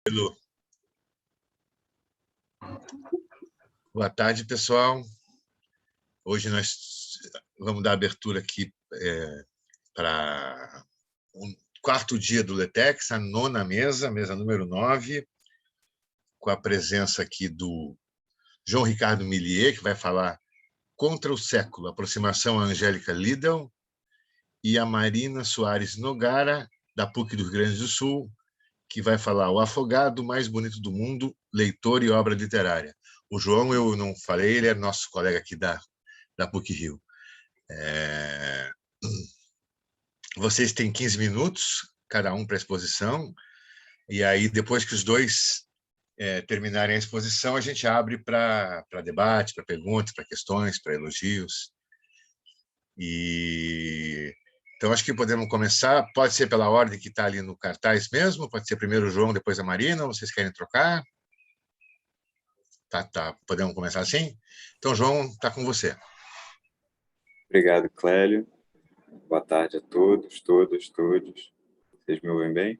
Edu. Boa tarde, pessoal. Hoje nós vamos dar abertura aqui para o quarto dia do LETEX, a nona mesa número 9, com a presença aqui do João Ricardo Millier, que vai falar Contra o Século, aproximação à Angélica Liddell, e a Marina Soares Nogara, da PUC do Rio Grande do Sul, que vai falar O Afogado Mais Bonito do Mundo, leitor e obra literária. O João, eu não falei, ele é nosso colega aqui da PUC Rio. Vocês têm 15 minutos, cada um para a exposição, e aí, depois que os dois terminarem a exposição, a gente abre para debate, para perguntas, para questões, para elogios. Então, acho que podemos começar. Pode ser pela ordem que está ali no cartaz mesmo, pode ser primeiro o João, depois a Marina, ou vocês querem trocar? Tá. Podemos começar assim? Então, João, está com você. Obrigado, Clélio. Boa tarde a todos. Vocês me ouvem bem?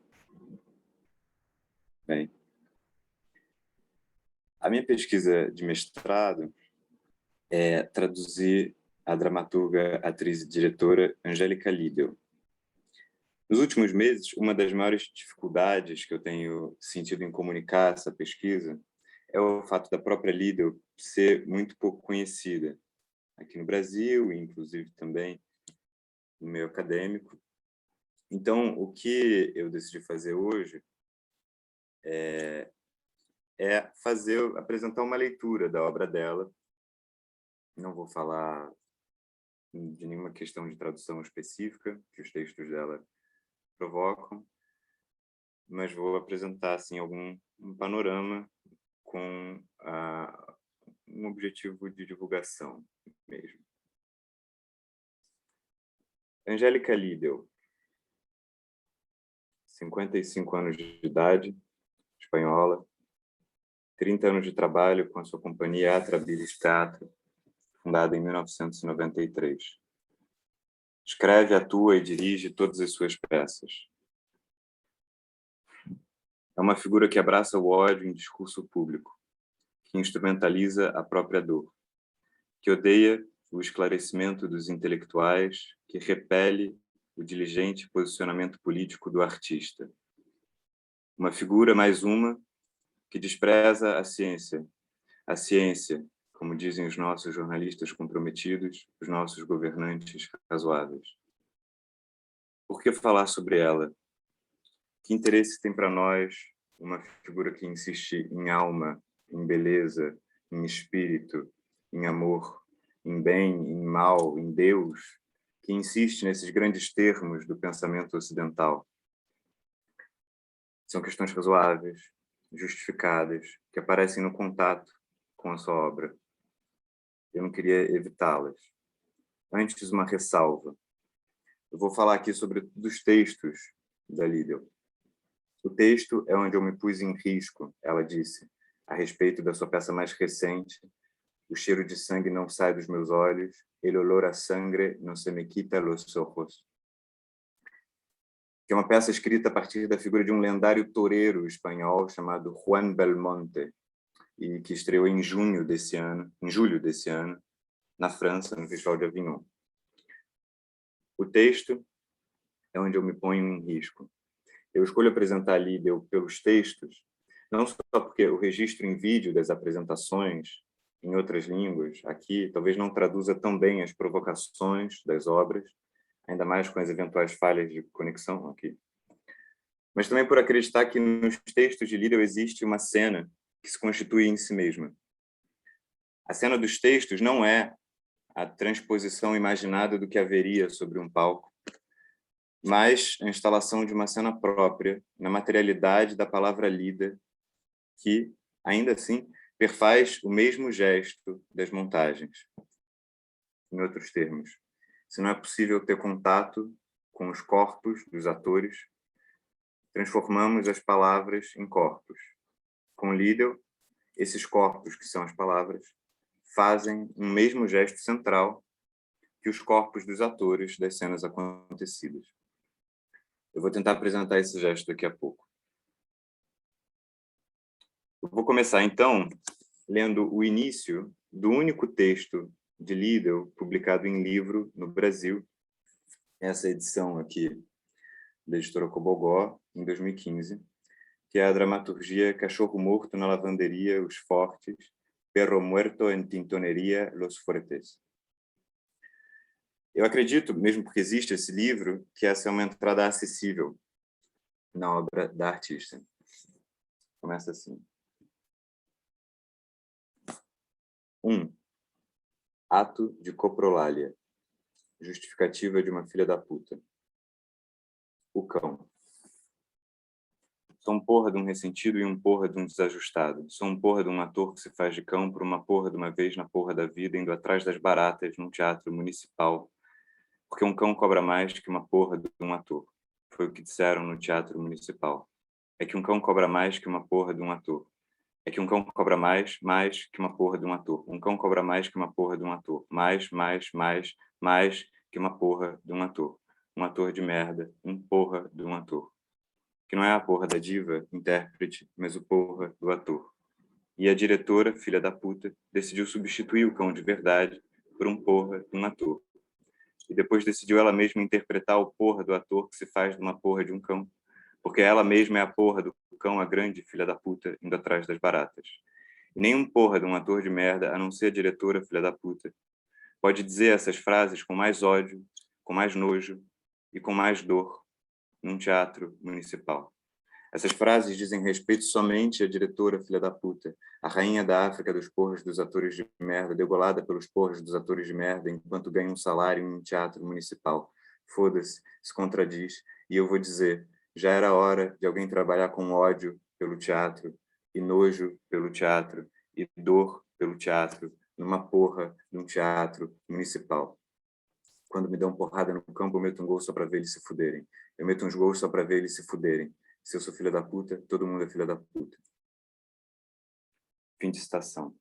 Bem. A minha pesquisa de mestrado é traduzir a dramaturga, atriz e diretora Angélica Liddell. Nos últimos meses, uma das maiores dificuldades que eu tenho sentido em comunicar essa pesquisa é o fato da própria Liddell ser muito pouco conhecida aqui no Brasil, e inclusive também no meio acadêmico. Então, o que eu decidi fazer hoje é apresentar uma leitura da obra dela. Não vou falar de nenhuma questão de tradução específica que os textos dela provocam, mas vou apresentar assim um panorama com um objetivo de divulgação mesmo. Angélica Liddell, 55 anos de idade, espanhola, 30 anos de trabalho com a sua companhia Atrabilis Teatro, fundada em 1993. Escreve, atua e dirige todas as suas peças. É uma figura que abraça o ódio em discurso público, que instrumentaliza a própria dor, que odeia o esclarecimento dos intelectuais, que repele o diligente posicionamento político do artista. Uma figura, mais uma, que despreza a ciência, como dizem os nossos jornalistas comprometidos, os nossos governantes razoáveis. Por que falar sobre ela? Que interesse tem para nós uma figura que insiste em alma, em beleza, em espírito, em amor, em bem, em mal, em Deus, que insiste nesses grandes termos do pensamento ocidental? São questões razoáveis, justificadas, que aparecem no contato com a sua obra. Eu não queria evitá-las. Antes, uma ressalva. Eu vou falar aqui sobre dos textos da Liddell. O texto é onde eu me pus em risco, ela disse, a respeito da sua peça mais recente, O cheiro de sangue não sai dos meus olhos, el olor a sangre no se me quita los ojos. Que é uma peça escrita a partir da figura de um lendário toureiro espanhol chamado Juan Belmonte, e que estreou em julho desse ano, na França, no Festival de Avignon. O texto é onde eu me ponho em risco. Eu escolho apresentar a Liddell pelos textos, não só porque o registro em vídeo das apresentações em outras línguas, aqui, talvez não traduza tão bem as provocações das obras, ainda mais com as eventuais falhas de conexão aqui. Mas também por acreditar que nos textos de Liddell existe uma cena que se constitui em si mesma. A cena dos textos não é a transposição imaginada do que haveria sobre um palco, mas a instalação de uma cena própria na materialidade da palavra lida, que, ainda assim, perfaz o mesmo gesto das montagens. Em outros termos, se não é possível ter contato com os corpos dos atores, transformamos as palavras em corpos. Com Liddell, esses corpos, que são as palavras, fazem um mesmo gesto central que os corpos dos atores das cenas acontecidas. Eu vou tentar apresentar esse gesto daqui a pouco. Eu vou começar, então, lendo o início do único texto de Liedel publicado em livro no Brasil, essa edição aqui da editora Cobogó, em 2015, que é a dramaturgia Cachorro Morto na Lavanderia, Os Fortes, Perro Muerto en Tintonería, Los Fuertes. Eu acredito, mesmo porque existe esse livro, que essa é uma entrada acessível na obra da artista. Começa assim. 1. Ato de coprolália. Justificativa de uma filha da puta. O cão. Sou um porra de um ressentido e um porra de um desajustado. Sou um porra de um ator que se faz de cão por uma porra de uma vez na porra da vida, indo atrás das baratas num teatro municipal. Porque um cão cobra mais que uma porra de um ator. Foi o que disseram no teatro municipal. É que um cão cobra mais que uma porra de um ator. É que um cão cobra mais que uma porra de um ator. Um cão cobra mais que uma porra de um ator. Mais que uma porra de um ator. Um ator de merda, um porra de um ator. Que não é a porra da diva, intérprete, mas o porra do ator. E a diretora, filha da puta, decidiu substituir o cão de verdade por um porra de um ator. E depois decidiu ela mesma interpretar o porra do ator que se faz de uma porra de um cão. Porque ela mesma é a porra do cão, a grande filha da puta, indo atrás das baratas. E nenhum porra de um ator de merda, a não ser a diretora filha da puta, pode dizer essas frases com mais ódio, com mais nojo e com mais dor num teatro municipal. Essas frases dizem respeito somente à diretora filha da puta, a rainha da África dos porras dos atores de merda, degolada pelos porras dos atores de merda enquanto ganha um salário em um teatro municipal. Foda-se, se contradiz, e eu vou dizer, já era hora de alguém trabalhar com ódio pelo teatro, e nojo pelo teatro, e dor pelo teatro, numa porra de um teatro municipal. Quando me dão porrada no campo, eu meto um gol só pra ver eles se fuderem. Eu meto uns gols só pra ver eles se fuderem. Se eu sou filha da puta, todo mundo é filha da puta. Fim de citação.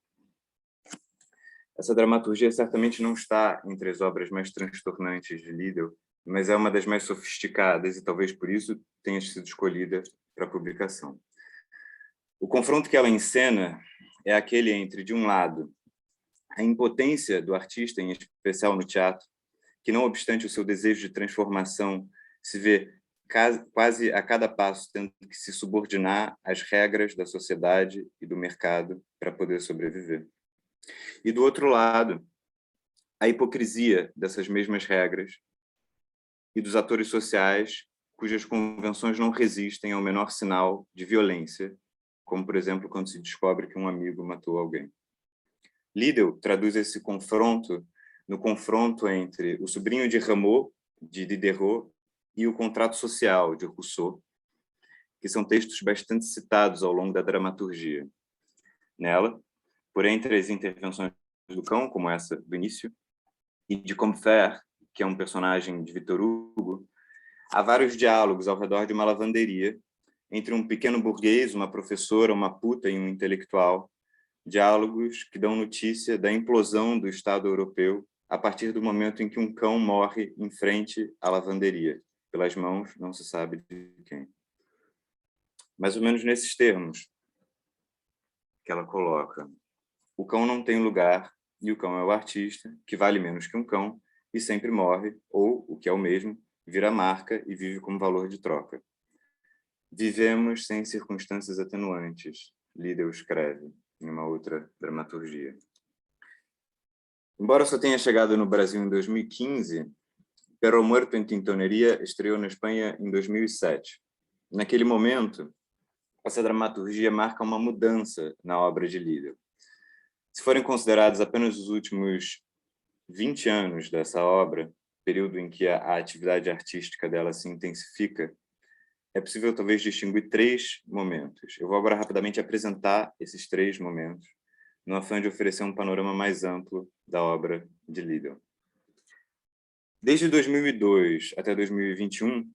Essa dramaturgia certamente não está entre as obras mais transtornantes de Liedel, mas é uma das mais sofisticadas e talvez por isso tenha sido escolhida para publicação. O confronto que ela encena é aquele entre, de um lado, a impotência do artista, em especial no teatro, que não obstante o seu desejo de transformação, se vê quase a cada passo tendo que se subordinar às regras da sociedade e do mercado para poder sobreviver. E do outro lado, a hipocrisia dessas mesmas regras e dos atores sociais cujas convenções não resistem ao menor sinal de violência, como, por exemplo, quando se descobre que um amigo matou alguém. Liedel traduz esse confronto no confronto entre O Sobrinho de Rameau, de Diderot, e O Contrato Social, de Rousseau, que são textos bastante citados ao longo da dramaturgia. Nela, por entre as intervenções do cão, como essa do início, e de Combeferre, que é um personagem de Victor Hugo, há vários diálogos ao redor de uma lavanderia, entre um pequeno burguês, uma professora, uma puta e um intelectual, diálogos que dão notícia da implosão do Estado europeu a partir do momento em que um cão morre em frente à lavanderia, pelas mãos não se sabe de quem. Mais ou menos nesses termos que ela coloca. O cão não tem lugar e o cão é o artista, que vale menos que um cão e sempre morre, ou, o que é o mesmo, vira marca e vive como valor de troca. Vivemos sem circunstâncias atenuantes, Liedel escreve em uma outra dramaturgia. Embora só tenha chegado no Brasil em 2015, Perro Muerto en Tintonería estreou na Espanha em 2007. Naquele momento, essa dramaturgia marca uma mudança na obra de Liedel. Se forem considerados apenas os últimos 20 anos dessa obra, período em que a atividade artística dela se intensifica, é possível talvez distinguir 3 momentos. Eu vou agora rapidamente apresentar esses 3 momentos, no afã de oferecer um panorama mais amplo da obra de Liedel. Desde 2002 até 2021,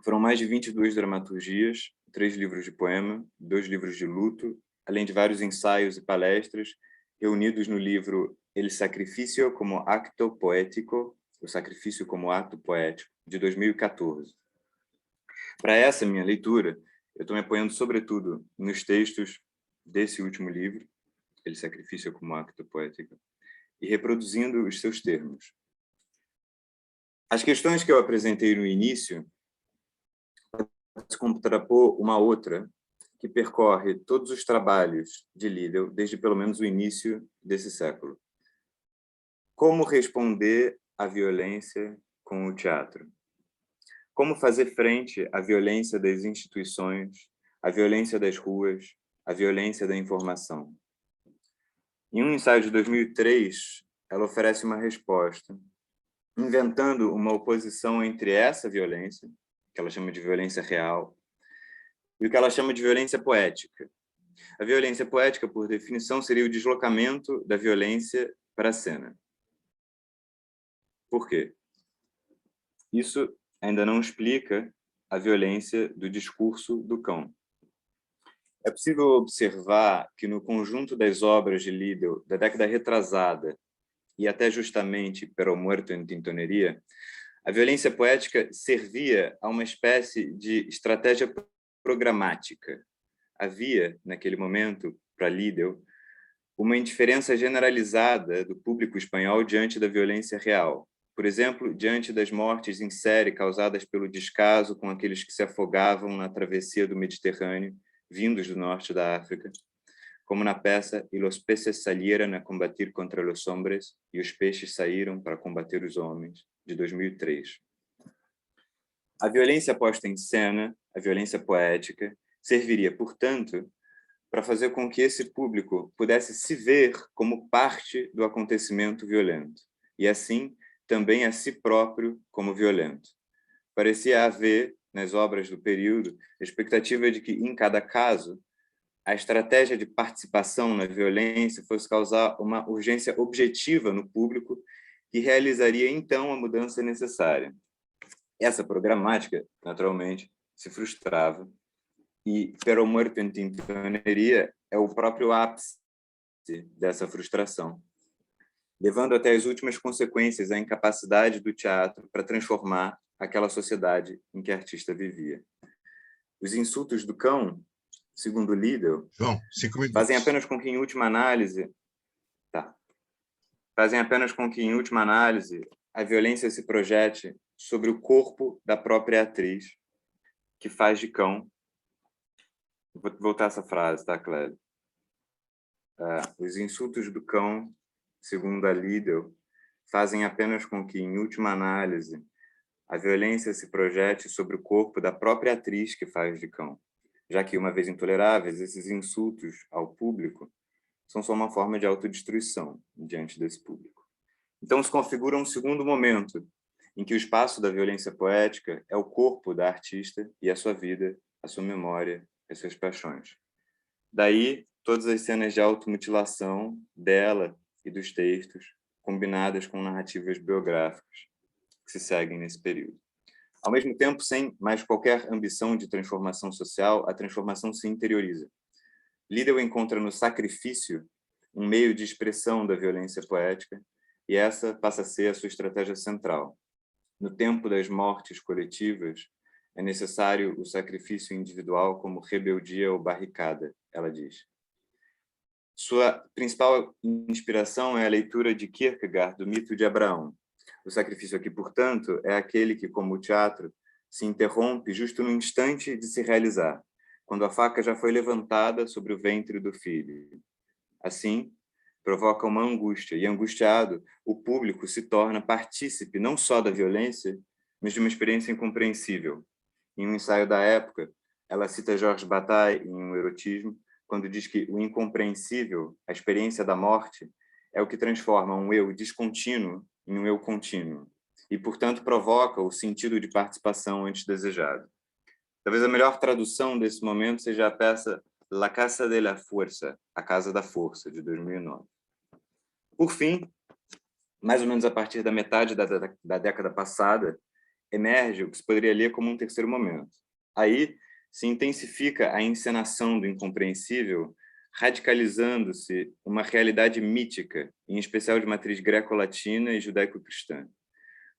foram mais de 22 dramaturgias, 3 livros de poema, 2 livros de luto, além de vários ensaios e palestras, reunidos no livro El Sacrificio como Acto Poético, o Sacrifício como Ato Poético, de 2014. Para essa minha leitura, eu estou me apoiando sobretudo nos textos desse último livro, El Sacrifício como Acto Poético, e reproduzindo os seus termos. As questões que eu apresentei no início se contrapor uma outra que percorre todos os trabalhos de Liddell desde pelo menos o início desse século. Como responder à violência com o teatro? Como fazer frente à violência das instituições, à violência das ruas, à violência da informação? Em um ensaio de 2003, ela oferece uma resposta, inventando uma oposição entre essa violência, que ela chama de violência real, e o que ela chama de violência poética. A violência poética, por definição, seria o deslocamento da violência para a cena. Por quê? Isso ainda não explica a violência do discurso do cão. É possível observar que no conjunto das obras de Liddell da década retrasada e até justamente Pero Muerto en Tintoneria, a violência poética servia a uma espécie de estratégia programática. Havia, naquele momento, para Liddell, uma indiferença generalizada do público espanhol diante da violência real. Por exemplo, diante das mortes em série causadas pelo descaso com aqueles que se afogavam na travessia do Mediterrâneo, vindos do norte da África, como na peça "Y los peces salieron a combatir contra los hombres", e os peixes saíram para combater os homens, de 2003. A violência posta em cena, a violência poética, serviria, portanto, para fazer com que esse público pudesse se ver como parte do acontecimento violento, e assim também a si próprio como violento. Parecia haver, nas obras do período, a expectativa de que, em cada caso, a estratégia de participação na violência fosse causar uma urgência objetiva no público que realizaria, então, a mudança necessária. Essa programática, naturalmente, se frustrava, e Pero Muerto en Tintoneria é o próprio ápice dessa frustração, levando até as últimas consequências a incapacidade do teatro para transformar aquela sociedade em que a artista vivia. Os insultos do cão, segundo Liddell, João, 5 minutos. fazem apenas com que, em última análise, a violência se projete sobre o corpo da própria atriz, que faz de cão. Vou voltar essa frase, tá, Clélia? Os insultos do cão, segundo a Liddell, fazem apenas com que, em última análise, a violência se projete sobre o corpo da própria atriz que faz de cão, já que, uma vez intoleráveis, esses insultos ao público são só uma forma de autodestruição diante desse público. Então, se configura um segundo momento em que o espaço da violência poética é o corpo da artista e a sua vida, a sua memória, as suas paixões. Daí, todas as cenas de automutilação dela e dos textos, combinadas com narrativas biográficas que se seguem nesse período. Ao mesmo tempo, sem mais qualquer ambição de transformação social, a transformação se interioriza. Liddell encontra no sacrifício um meio de expressão da violência poética, e essa passa a ser a sua estratégia central. No tempo das mortes coletivas, é necessário o sacrifício individual como rebeldia ou barricada, ela diz. Sua principal inspiração é a leitura de Kierkegaard do mito de Abraão. O sacrifício aqui, portanto, é aquele que, como o teatro, se interrompe justo no instante de se realizar, quando a faca já foi levantada sobre o ventre do filho. Assim, provoca uma angústia, e angustiado, o público se torna partícipe não só da violência, mas de uma experiência incompreensível. Em um ensaio da época, ela cita Georges Bataille em Um Erotismo, quando diz que o incompreensível, a experiência da morte, é o que transforma um eu descontínuo em um eu contínuo, e, portanto, provoca o sentido de participação antes desejado. Talvez a melhor tradução desse momento seja a peça La Casa de la Fuerza, A Casa da Força, de 2009. Por fim, mais ou menos a partir da metade da década passada, emerge o que se poderia ler como um terceiro momento. Aí se intensifica a encenação do incompreensível, radicalizando-se uma realidade mítica, em especial de matriz greco-latina e judaico-cristã.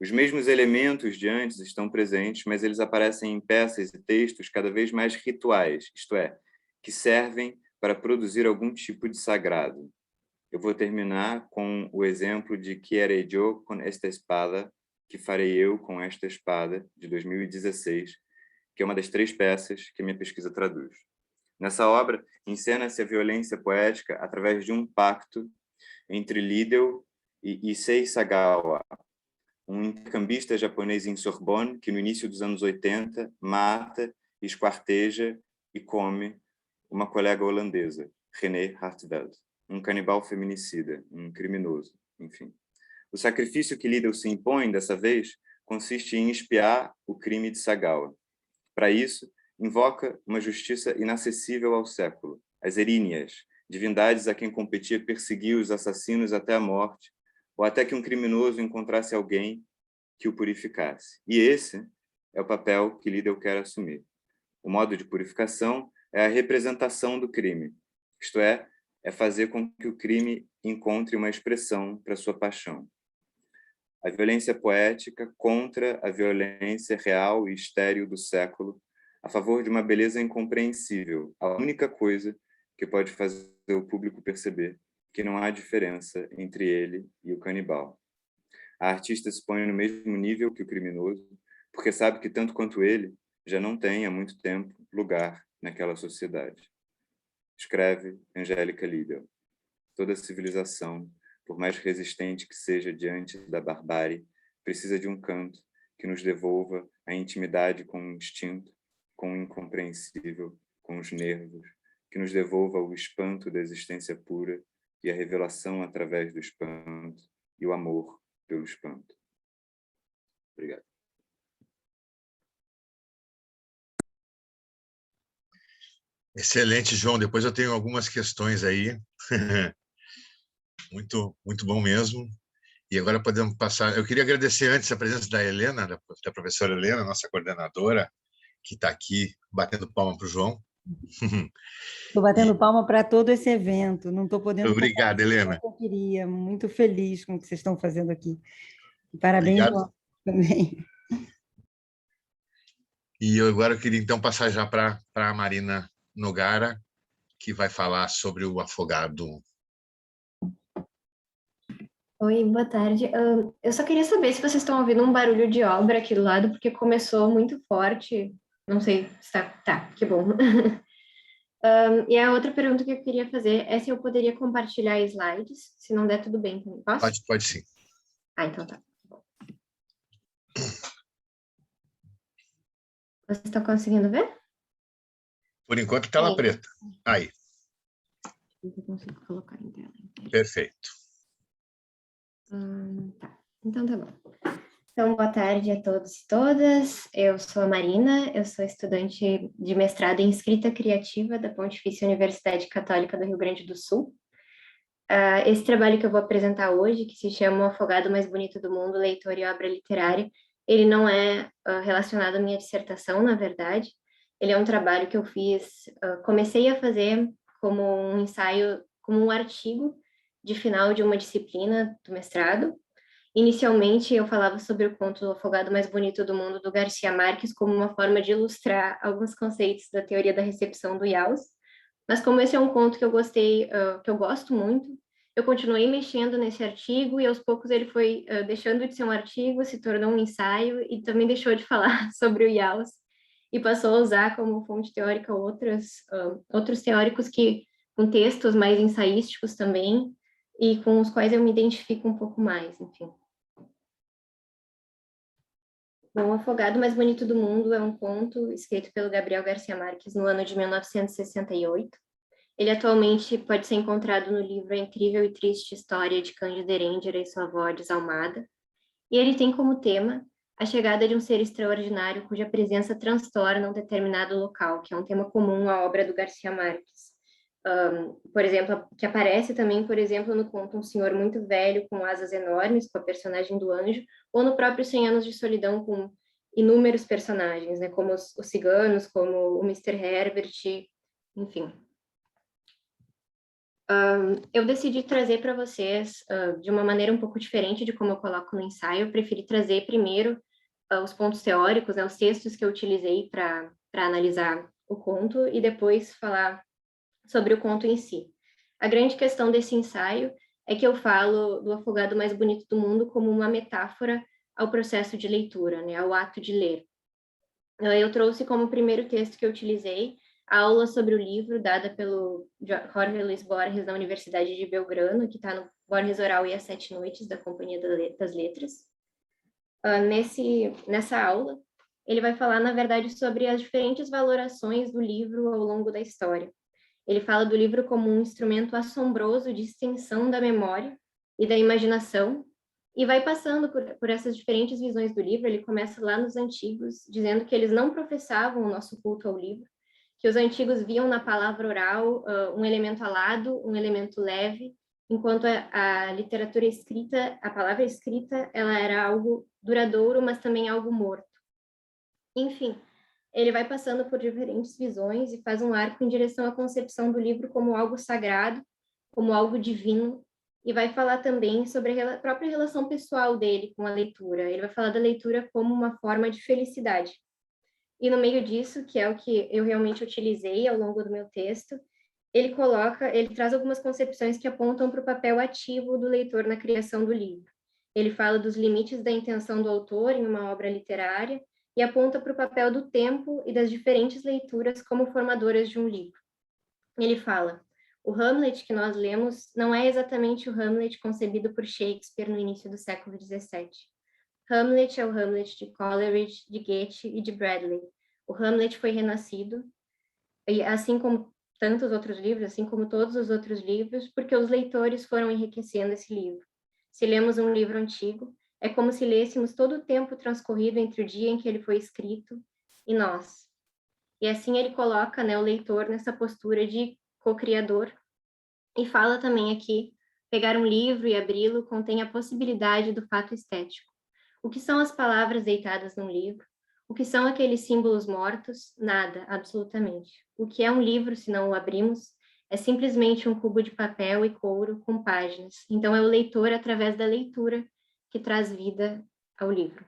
Os mesmos elementos de antes estão presentes, mas eles aparecem em peças e textos cada vez mais rituais, isto é, que servem para produzir algum tipo de sagrado. Eu vou terminar com o exemplo de Que haré yo con esta espada, que farei eu com esta espada, de 2016, que é uma das 3 peças que a minha pesquisa traduz. Nessa obra, encena-se a violência poética através de um pacto entre Liddell e Issei Sagawa, um intercambista japonês em Sorbonne que, no início dos anos 80, mata, esquarteja e come uma colega holandesa, René Hartveld, um canibal feminicida, um criminoso, enfim. O sacrifício que Liddell se impõe, dessa vez, consiste em expiar o crime de Sagawa. Para isso, invoca uma justiça inacessível ao século, as Eríneas, divindades a quem competia perseguir os assassinos até a morte, ou até que um criminoso encontrasse alguém que o purificasse. E esse é o papel que Liddell quer assumir. O modo de purificação é a representação do crime, isto é fazer com que o crime encontre uma expressão para sua paixão. A violência poética contra a violência real e estéril do século, a favor de uma beleza incompreensível, a única coisa que pode fazer o público perceber que não há diferença entre ele e o canibal. A artista se põe no mesmo nível que o criminoso, porque sabe que, tanto quanto ele, já não tem há muito tempo lugar naquela sociedade. Escreve Angélica Liddell. Toda civilização, por mais resistente que seja diante da barbárie, precisa de um canto que nos devolva a intimidade com o instinto, com o incompreensível, com os nervos, que nos devolva o espanto da existência pura e a revelação através do espanto e o amor pelo espanto. Obrigado. Excelente, João. Depois eu tenho algumas questões aí. Muito, muito bom mesmo. E agora podemos passar. Eu queria agradecer antes a presença da Helena, da professora Helena, nossa coordenadora, que está aqui batendo palma para o João. Estou batendo palma para todo esse evento. Não estou podendo. Obrigado, Helena. Eu queria. Muito feliz com o que vocês estão fazendo aqui. Parabéns, Obrigado. João, também. E eu agora queria então passar já para a Marina Nogara, que vai falar sobre o Afogado. Oi, boa tarde. Eu só queria saber se vocês estão ouvindo um barulho de obra aqui do lado, porque começou muito forte. Não sei se tá... Tá, que bom. E a outra pergunta que eu queria fazer é se eu poderia compartilhar slides. Se não der, tudo bem também. Posso? Pode sim. Ah, então tá. Vocês estão conseguindo ver? Por enquanto, tela preta. Aí. Eu consigo colocar em tela. Perfeito. Tá, então tá bom. Então, boa tarde a todos e todas. Eu sou a Marina, eu sou estudante de mestrado em escrita criativa da Pontifícia Universidade Católica do Rio Grande do Sul. Esse trabalho que eu vou apresentar hoje, que se chama O Afogado Mais Bonito do Mundo, Leitor e Obra Literária, ele não é relacionado à minha dissertação, na verdade. Ele é um trabalho que eu fiz, comecei a fazer como um ensaio, como um artigo de final de uma disciplina do mestrado. Inicialmente, eu falava sobre o conto O Afogado Mais Bonito do Mundo, do Garcia Marques, como uma forma de ilustrar alguns conceitos da teoria da recepção do Yaus. Mas como esse é um conto que eu gostei, que eu gosto muito, eu continuei mexendo nesse artigo e aos poucos ele foi deixando de ser um artigo, se tornou um ensaio e também deixou de falar sobre o Yaus e passou a usar como fonte teórica outros teóricos com textos mais ensaísticos também, e com os quais eu me identifico um pouco mais, enfim. Bom, O Afogado Mais Bonito do Mundo é um conto escrito pelo Gabriel Garcia Marques no ano de 1968. Ele atualmente pode ser encontrado no livro A Incrível e Triste História de Cândido Erendira e sua avó Desalmada, e ele tem como tema a chegada de um ser extraordinário cuja presença transtorna um determinado local, que é um tema comum à obra do Garcia Marques. Por exemplo, que aparece também, por exemplo, no conto Um Senhor Muito Velho com Asas Enormes, com a personagem do anjo, ou no próprio 100 Anos de Solidão, com inúmeros personagens, né, como os ciganos, como o Mr. Herbert, enfim. Eu decidi trazer para vocês, de uma maneira um pouco diferente de como eu coloco no ensaio, eu preferi trazer primeiro os pontos teóricos, né, os textos que eu utilizei para analisar o conto, e depois falar sobre o conto em si. A grande questão desse ensaio é que eu falo do Afogado Mais Bonito do Mundo como uma metáfora ao processo de leitura, né, ao ato de ler. Eu trouxe como primeiro texto que eu utilizei a aula sobre o livro dada pelo Jorge Luis Borges da Universidade de Belgrano, que está no Borges Oral e as Sete Noites, da Companhia das Letras. Nessa aula, ele vai falar, na verdade, sobre as diferentes valorações do livro ao longo da história. Ele fala do livro como um instrumento assombroso de extensão da memória e da imaginação, e vai passando por essas diferentes visões do livro. Ele começa lá nos antigos, dizendo que eles não professavam o nosso culto ao livro, que os antigos viam na palavra oral um elemento alado, um elemento leve, enquanto a literatura escrita, a palavra escrita, ela era algo duradouro, mas também algo morto. Enfim, ele vai passando por diferentes visões e faz um arco em direção à concepção do livro como algo sagrado, como algo divino, e vai falar também sobre a própria relação pessoal dele com a leitura. Ele vai falar da leitura como uma forma de felicidade. E no meio disso, que é o que eu realmente utilizei ao longo do meu texto, ele traz algumas concepções que apontam para o papel ativo do leitor na criação do livro. Ele fala dos limites da intenção do autor em uma obra literária e aponta para o papel do tempo e das diferentes leituras como formadoras de um livro. Ele fala: o Hamlet que nós lemos não é exatamente o Hamlet concebido por Shakespeare no início do século XVII. Hamlet é o Hamlet de Coleridge, de Goethe e de Bradley. O Hamlet foi renascido, e assim como tantos outros livros, assim como todos os outros livros, porque os leitores foram enriquecendo esse livro. Se lemos um livro antigo, é como se lêssemos todo o tempo transcorrido entre o dia em que ele foi escrito e nós. E assim ele coloca, né, o leitor nessa postura de co-criador, e fala também aqui, pegar um livro e abri-lo contém a possibilidade do fato estético. O que são as palavras deitadas num livro? O que são aqueles símbolos mortos? Nada, absolutamente. O que é um livro, se não o abrimos? É simplesmente um cubo de papel e couro com páginas. Então, é o leitor, através da leitura, que traz vida ao livro.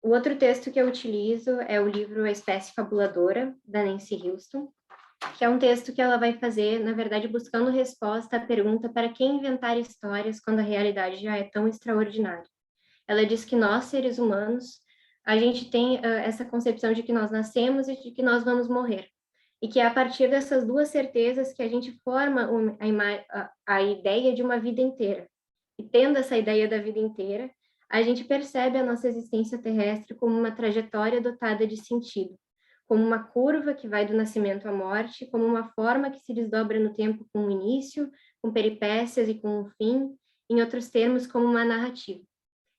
O outro texto que eu utilizo é o livro A Espécie Fabuladora, da Nancy Houston, que é um texto que ela vai fazer, na verdade, buscando resposta à pergunta: para que inventar histórias quando a realidade já é tão extraordinária? Ela diz que nós, seres humanos, a gente tem essa concepção de que nós nascemos e de que nós vamos morrer. E que é a partir dessas duas certezas que a gente forma a ideia de uma vida inteira. E tendo essa ideia da vida inteira, a gente percebe a nossa existência terrestre como uma trajetória dotada de sentido, como uma curva que vai do nascimento à morte, como uma forma que se desdobra no tempo com um início, com peripécias e com um fim, em outros termos, como uma narrativa.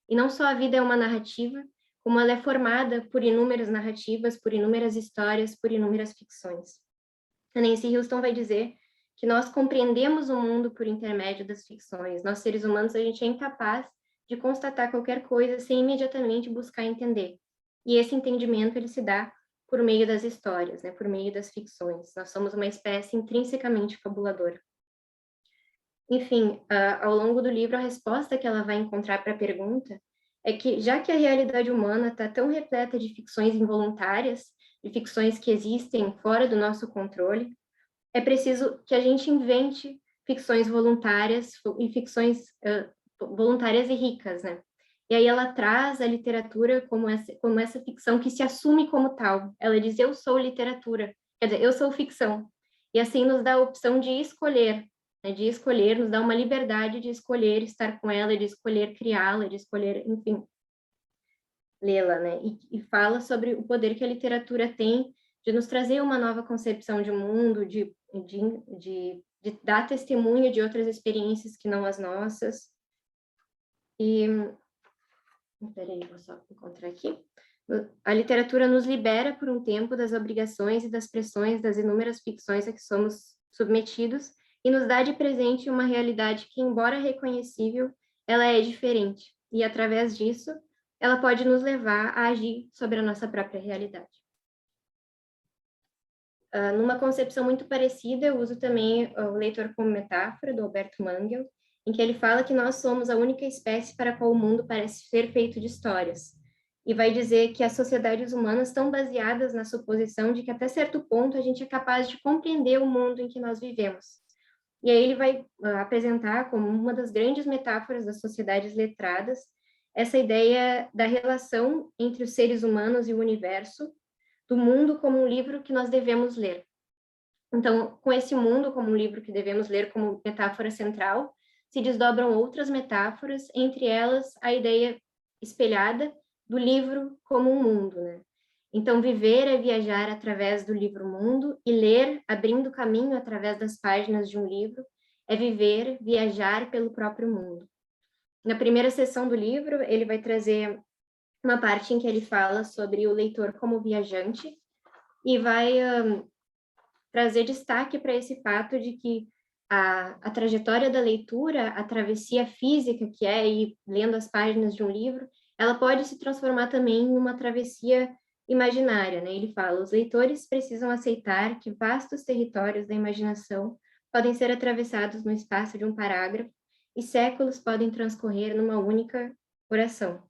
E não só a vida é uma narrativa, como ela é formada por inúmeras narrativas, por inúmeras histórias, por inúmeras ficções. A Nancy Houston vai dizer que nós compreendemos o mundo por intermédio das ficções. Nós, seres humanos, a gente é incapaz de constatar qualquer coisa sem imediatamente buscar entender. E esse entendimento, ele se dá por meio das histórias, né, por meio das ficções. Nós somos uma espécie intrinsecamente fabuladora. Enfim, ao longo do livro, a resposta que ela vai encontrar para a pergunta é que, já que a realidade humana está tão repleta de ficções involuntárias, de ficções que existem fora do nosso controle, é preciso que a gente invente ficções voluntárias e ficções voluntárias e ricas, né? E aí ela traz a literatura como essa ficção que se assume como tal. Ela diz: eu sou literatura, quer dizer, eu sou ficção. E assim nos dá a opção de escolher, né? De escolher, nos dá uma liberdade de escolher estar com ela, de escolher criá-la, de escolher, enfim, lê-la, né? E fala sobre o poder que a literatura tem de nos trazer uma nova concepção de mundo, de dar testemunho de outras experiências que não as nossas. E peraí, vou só encontrar aqui. A literatura nos libera por um tempo das obrigações e das pressões das inúmeras ficções a que somos submetidos e nos dá de presente uma realidade que, embora reconhecível, ela é diferente. E, através disso, ela pode nos levar a agir sobre a nossa própria realidade. Numa concepção muito parecida, eu uso também o leitor como metáfora, do Alberto Mangel, em que ele fala que nós somos a única espécie para a qual o mundo parece ser feito de histórias. e vai dizer que as sociedades humanas estão baseadas na suposição de que até certo ponto a gente é capaz de compreender o mundo em que nós vivemos. E aí ele vai apresentar como uma das grandes metáforas das sociedades letradas essa ideia da relação entre os seres humanos e o universo, do mundo como um livro que nós devemos ler. Então, com esse mundo como um livro que devemos ler como metáfora central, se desdobram outras metáforas, entre elas a ideia espelhada do livro como um mundo, né? Então, viver é viajar através do livro-mundo, e ler, abrindo caminho através das páginas de um livro, é viver, viajar pelo próprio mundo. Na primeira sessão do livro, ele vai trazer uma parte em que ele fala sobre o leitor como viajante, e vai trazer destaque para esse fato de que a trajetória da leitura, a travessia física que é ir lendo as páginas de um livro, ela pode se transformar também em uma travessia imaginária, né? Ele fala, os leitores precisam aceitar que vastos territórios da imaginação podem ser atravessados no espaço de um parágrafo e séculos podem transcorrer numa única oração.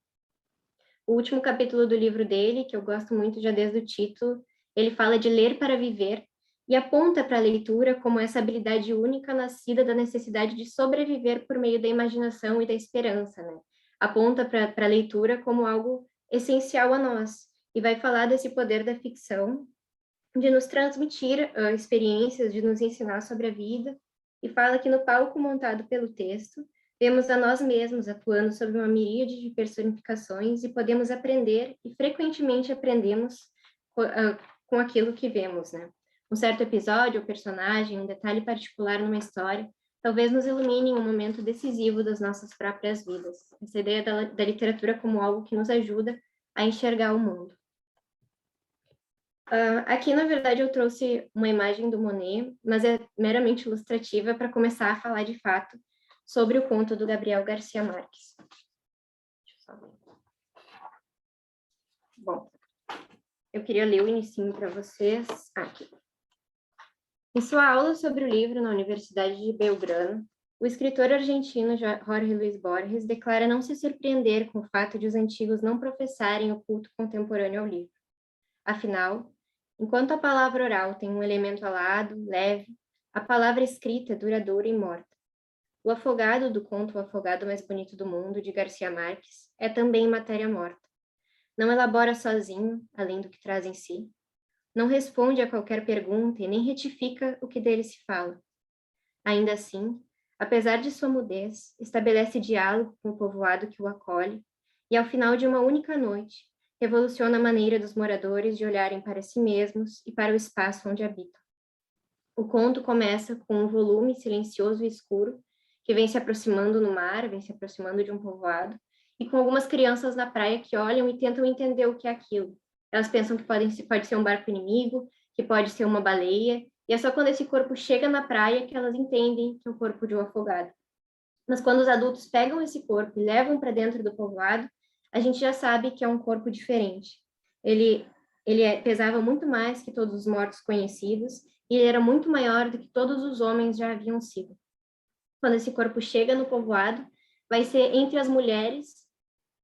O último capítulo do livro dele, que eu gosto muito já desde o título, ele fala de ler para viver e aponta para a leitura como essa habilidade única nascida da necessidade de sobreviver por meio da imaginação e da esperança, né? Aponta para a leitura como algo essencial a nós, e vai falar desse poder da ficção, de nos transmitir experiências, de nos ensinar sobre a vida, e fala que no palco montado pelo texto, vemos a nós mesmos atuando sobre uma miríade de personificações e podemos aprender, e frequentemente aprendemos com aquilo que vemos, né? Um certo episódio ou personagem, um detalhe particular numa história, talvez nos ilumine em um momento decisivo das nossas próprias vidas. Essa ideia da literatura como algo que nos ajuda a enxergar o mundo. Aqui, na verdade, eu trouxe uma imagem do Monet, mas é meramente ilustrativa para começar a falar de fato sobre o conto do Gabriel Garcia Marques. Deixa eu só ver. Bom, eu queria ler o inicinho para vocês. Aqui. Em sua aula sobre o livro na Universidade de Belgrano, o escritor argentino Jorge Luis Borges declara não se surpreender com o fato de os antigos não professarem o culto contemporâneo ao livro. Afinal, enquanto a palavra oral tem um elemento alado, leve, a palavra escrita é duradoura e morta. O afogado do conto O Afogado Mais Bonito do Mundo, de Garcia Marques, é também matéria morta. Não elabora sozinho, além do que traz em si. Não responde a qualquer pergunta e nem retifica o que dele se fala. Ainda assim, apesar de sua mudez, estabelece diálogo com o povoado que o acolhe e, ao final de uma única noite, revoluciona a maneira dos moradores de olharem para si mesmos e para o espaço onde habitam. O conto começa com um volume silencioso e escuro que vem se aproximando no mar, vem se aproximando de um povoado, e com algumas crianças na praia que olham e tentam entender o que é aquilo. Elas pensam que pode ser um barco inimigo, que pode ser uma baleia, e é só quando esse corpo chega na praia que elas entendem que é o corpo de um afogado. Mas quando os adultos pegam esse corpo e levam para dentro do povoado, a gente já sabe que é um corpo diferente. Ele pesava muito mais que todos os mortos conhecidos, e ele era muito maior do que todos os homens já haviam sido. Quando esse corpo chega no povoado, vai ser entre as mulheres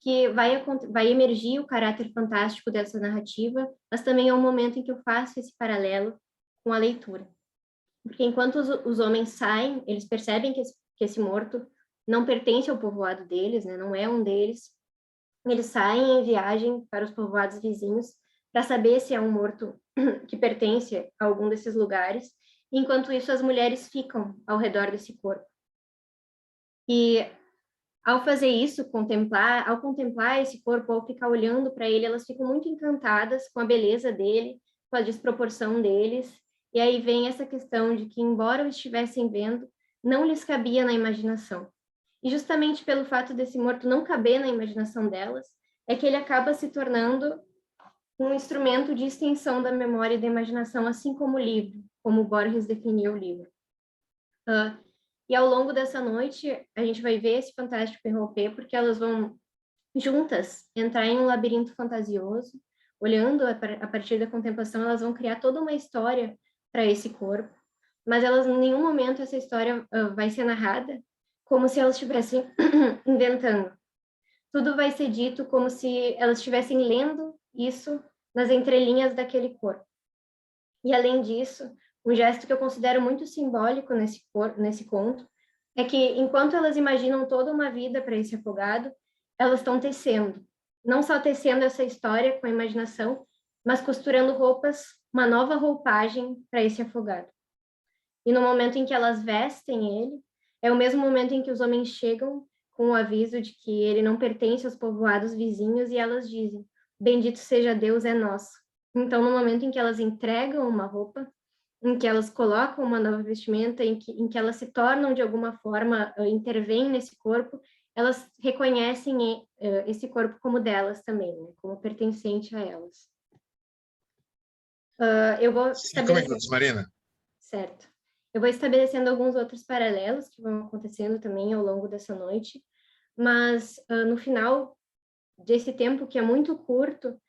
que vai emergir o caráter fantástico dessa narrativa, mas também é um momento em que eu faço esse paralelo com a leitura. Porque enquanto os homens saem, eles percebem que esse morto não pertence ao povoado deles, né? Não é um deles. Eles saem em viagem para os povoados vizinhos para saber se é um morto que pertence a algum desses lugares. Enquanto isso, as mulheres ficam ao redor desse corpo. E ao fazer isso, ao contemplar esse corpo, ao ficar olhando para ele, elas ficam muito encantadas com a beleza dele, com a desproporção deles. E aí vem essa questão de que, embora o estivessem vendo, não lhes cabia na imaginação. E justamente pelo fato desse morto não caber na imaginação delas, é que ele acaba se tornando um instrumento de extensão da memória e da imaginação, assim como o livro, como Borges definiu o livro. E ao longo dessa noite, a gente vai ver esse fantástico irromper, porque elas vão juntas entrar em um labirinto fantasioso, olhando a partir da contemplação, elas vão criar toda uma história para esse corpo, mas elas em nenhum momento essa história vai ser narrada como se elas estivessem inventando. tudo vai ser dito como se elas estivessem lendo isso nas entrelinhas daquele corpo. E, além disso, um gesto que eu considero muito simbólico nesse conto é que, enquanto elas imaginam toda uma vida para esse afogado, elas estão tecendo. Não só tecendo essa história com a imaginação, mas costurando roupas, uma nova roupagem para esse afogado. E no momento em que elas vestem ele, é o mesmo momento em que os homens chegam com o aviso de que ele não pertence aos povoados vizinhos e elas dizem: bendito seja Deus, é nosso. Então, no momento em que elas entregam uma roupa, em que elas colocam uma nova vestimenta, em que elas se tornam, de alguma forma, intervêm nesse corpo, elas reconhecem esse corpo como delas também, né? Como pertencente a elas. Eu vou 5 minutos, Marina. Certo. Eu vou estabelecendo alguns outros paralelos que vão acontecendo também ao longo dessa noite, mas no final desse tempo, que é muito curto,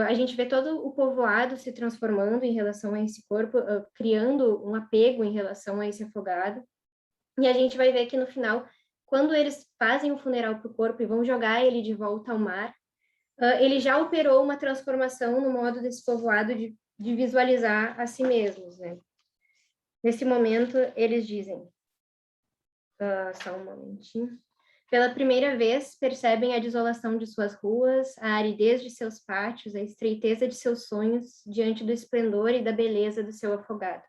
a gente vê todo o povoado se transformando em relação a esse corpo, criando um apego em relação a esse afogado, e a gente vai ver que no final, quando eles fazem o funeral para o corpo e vão jogar ele de volta ao mar, ele já operou uma transformação no modo desse povoado de visualizar a si mesmos, né? Nesse momento, eles dizem, só um momentinho, pela primeira vez percebem a desolação de suas ruas, a aridez de seus pátios, a estreiteza de seus sonhos diante do esplendor e da beleza do seu afogado.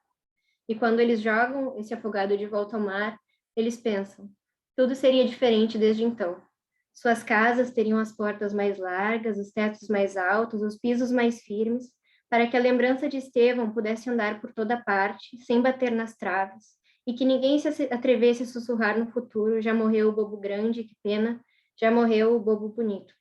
E quando eles jogam esse afogado de volta ao mar, eles pensam, tudo seria diferente desde então. Suas casas teriam as portas mais largas, os tetos mais altos, os pisos mais firmes, para que a lembrança de Estevão pudesse andar por toda parte, sem bater nas traves, e que ninguém se atrevesse a sussurrar no futuro, já morreu o bobo grande, que pena, já morreu o bobo bonito.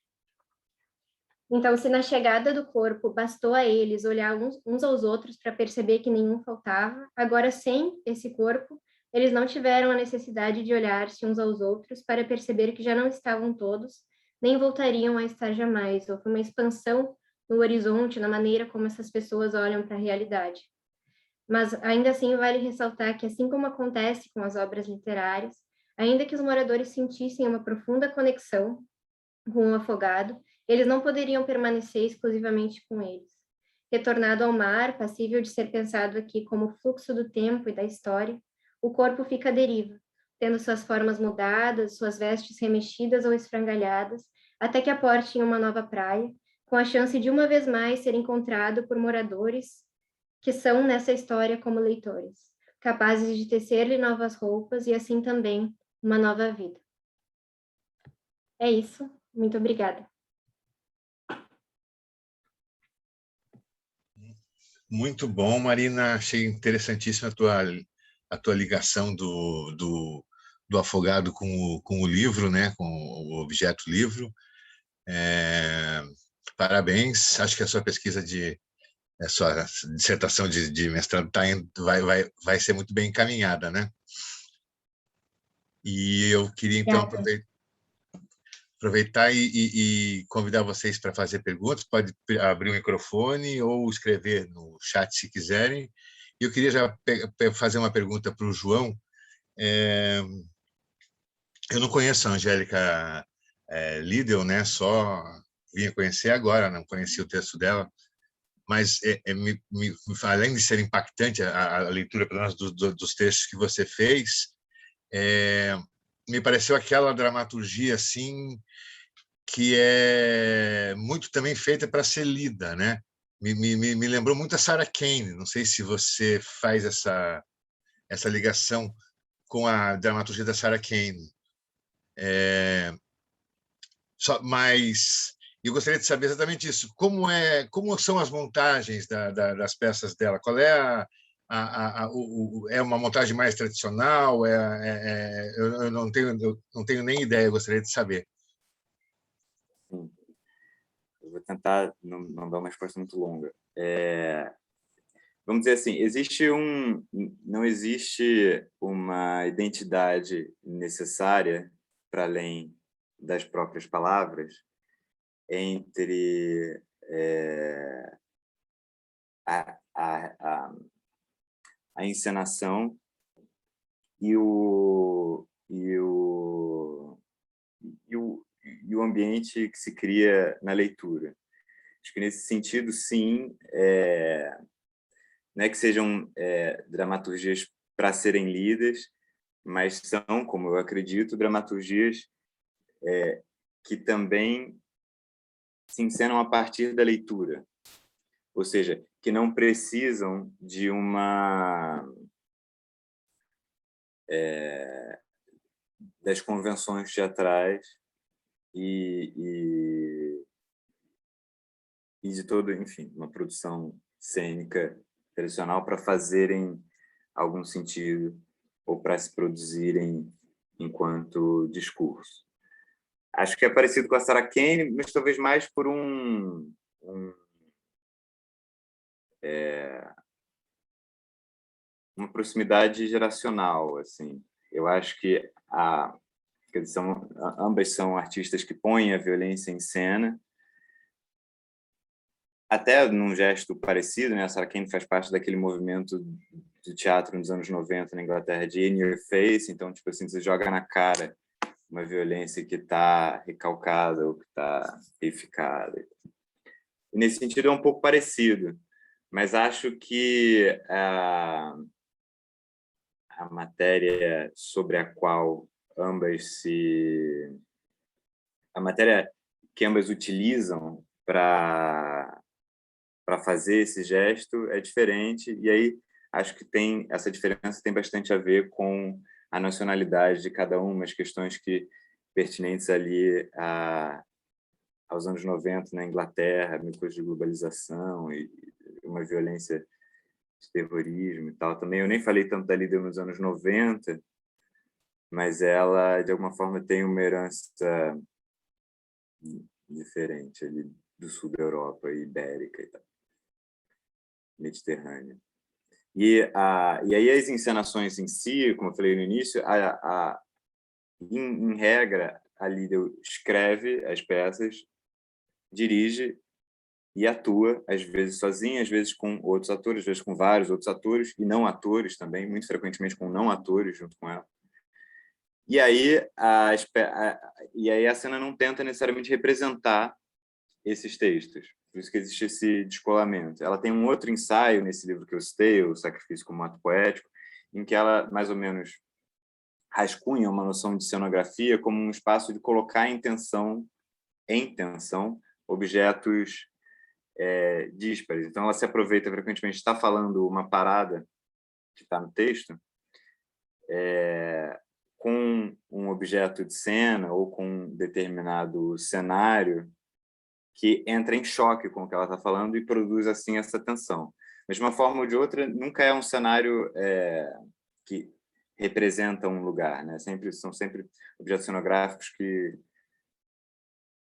Então, se na chegada do corpo bastou a eles olhar uns aos outros para perceber que nenhum faltava, agora sem esse corpo, eles não tiveram a necessidade de olhar-se uns aos outros para perceber que já não estavam todos, nem voltariam a estar jamais. Houve uma expansão no horizonte, na maneira como essas pessoas olham para a realidade. Mas, ainda assim, vale ressaltar que, assim como acontece com as obras literárias, ainda que os moradores sentissem uma profunda conexão com o afogado, eles não poderiam permanecer exclusivamente com eles. Retornado ao mar, passível de ser pensado aqui como fluxo do tempo e da história, o corpo fica à deriva, tendo suas formas mudadas, suas vestes remexidas ou esfrangalhadas, até que aporte em uma nova praia, com a chance de uma vez mais ser encontrado por moradores que são nessa história como leitores, capazes de tecer-lhe novas roupas e assim também uma nova vida. É isso. Muito obrigada. Muito bom, Marina. Achei interessantíssima a tua ligação do afogado com o livro, né? Com o objeto livro. Parabéns. Acho que a sua pesquisa a sua dissertação de mestrado vai ser muito bem encaminhada, né? E eu queria, então, aproveitar e convidar vocês para fazer perguntas. Pode abrir o microfone ou escrever no chat se quiserem. E eu queria já fazer uma pergunta para o João. Eu não conheço a Angélica Lidl, né? Só vim conhecer agora, não conheci o texto dela. Mas, além de ser impactante a leitura, pelo menos, dos textos que você fez, me pareceu aquela dramaturgia assim que é muito também feita para ser lida, né? Me lembrou muito a Sarah Kane. Não sei se você faz essa ligação com a dramaturgia da Sarah Kane. Mas eu gostaria de saber exatamente isso. Como são as montagens das peças dela? Qual é é uma montagem mais tradicional? Eu não tenho nem ideia. Eu gostaria de saber. Sim. Eu vou tentar não dar uma resposta muito longa. Vamos dizer assim, não existe uma identidade necessária para além das próprias palavras entre a encenação e e o ambiente que se cria na leitura. Acho que nesse sentido, sim, não é que sejam dramaturgias para serem lidas, mas são, como eu acredito, dramaturgias que também se encenam a partir da leitura, ou seja, que não precisam de das convenções teatrais e de todo, enfim, uma produção cênica tradicional para fazerem algum sentido ou para se produzirem enquanto discurso. Acho que é parecido com a Sarah Kane, mas talvez mais por uma proximidade geracional, assim. Eu acho que ambas são artistas que põem a violência em cena, até num gesto parecido, né? A Sarah Kane faz parte daquele movimento de teatro nos anos 90 na Inglaterra, de In Your Face, então, tipo assim, você joga na cara uma violência que está recalcada ou que está reificada. E nesse sentido é um pouco parecido, mas acho que a matéria sobre a qual a matéria que ambas utilizam para fazer esse gesto é diferente, e aí acho que essa diferença tem bastante a ver com a nacionalidade de cada uma, as questões pertinentes ali aos anos 90 na Inglaterra, coisas de globalização e uma violência de terrorismo e tal. Também eu nem falei tanto da Líder nos anos 90, mas ela, de alguma forma, tem uma herança diferente ali do sul da Europa, ibérica e tal, mediterrânea. E aí as encenações em si, como eu falei no início, em regra, a Líder escreve as peças, dirige e atua, às vezes sozinha, às vezes com outros atores, às vezes com vários outros atores, e não atores também, muito frequentemente com não atores junto com ela. E aí a cena não tenta necessariamente representar esses textos, por isso que existe esse descolamento. Ela tem um outro ensaio nesse livro que eu citei, O Sacrifício como Ato Poético, em que ela, mais ou menos, rascunha uma noção de cenografia como um espaço de colocar em tensão objetos díspares. Então, ela se aproveita frequentemente, está falando uma parada que está no texto, com um objeto de cena ou com um determinado cenário que entra em choque com o que ela está falando e produz, assim, essa tensão. Mas, de uma forma ou de outra, nunca é um cenário que representa um lugar, né? São sempre objetos cenográficos que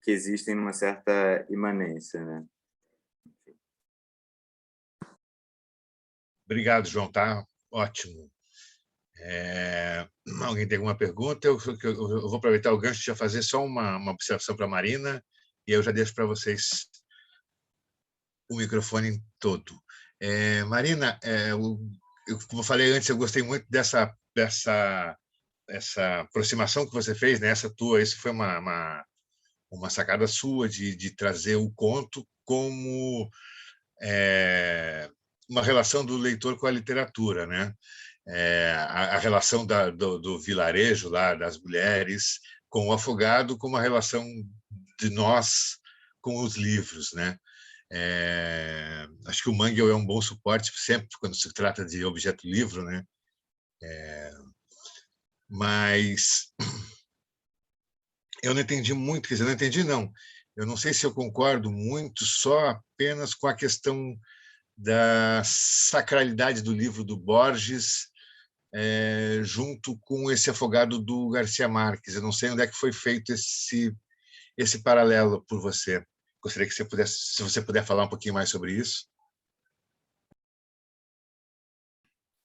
existem numa certa imanência, né? Obrigado, João. Tá ótimo. Alguém tem alguma pergunta? Eu vou aproveitar o gancho e já fazer só uma observação para a Marina, e eu já deixo para vocês o microfone todo. Marina, como eu falei antes, eu gostei muito dessa aproximação que você fez, né? Isso foi uma sacada sua de trazer o conto como uma relação do leitor com a literatura, né? A relação do vilarejo lá, das mulheres, com o afogado, como a relação de nós com os livros, né? Acho que o Mangel é um bom suporte sempre quando se trata de objeto livro, né? Mas eu não entendi muito, quer dizer, não entendi não. Eu não sei se eu concordo muito só apenas com a questão da sacralidade do livro do Borges, junto com esse afogado do Garcia Marques. Eu não sei onde é que foi feito esse paralelo por você. Gostaria que se você puder falar um pouquinho mais sobre isso.